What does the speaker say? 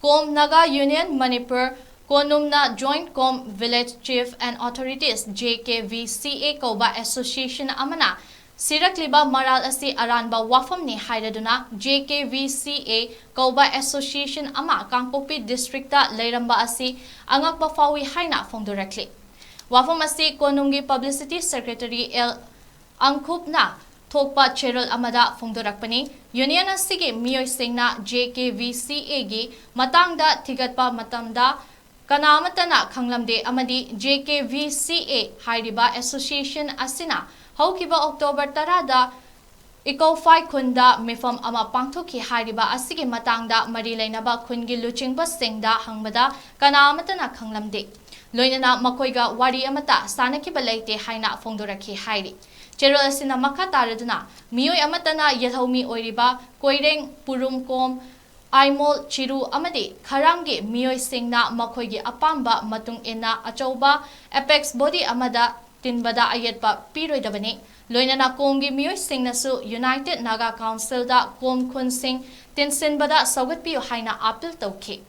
Kom Naga Union Manipur Konumna Joint Kom Village Chief and Authorities JKVCA Koba Association Amana Sirakliba Maral Asi Aranba Wafamni Hairaduna JKVCA Koba Association Ama Kangpopi Districta Leiramba Asi Angakba Fawi Haina Fongdurakli Wafam Asi Konumgi Publicity Secretary L. Angkupna Thokpa Cherol Amada Fongdurakpani Union Asigi Miyoi Singna JKVCA gi Matangda Tigatpa Matamda Kanamatana Kanglamde Amadi JKVCA Hairiba Association Asina Haukiba October Tarada 𝐾𝐒𝐈 Khunda Mifam Ama Pangthoki Hairiba Asigi Matangda Marilainaba Khungi Luchingba Singda Hangbada Kanamatana Kanglamde Loinana Makoiga Wari Amata Sanakiba Leite Haina Fongduraki Hairi Cherol Asina Makataraduna Miyoi Amatana Yelhomi Oiriba Koireng Purumkom Aimol Chiru Amadi Karangi Miyoi Singna Makoigi Apamba Matung Ina Achoba Apex Body Amada Tinbada Ayetpa Piroidabani Loinana Komgi Miyoi Singnasu United Naga Council da Kom Kun Sing Tinsinbada Sawatpiyo Haina Apil Tauki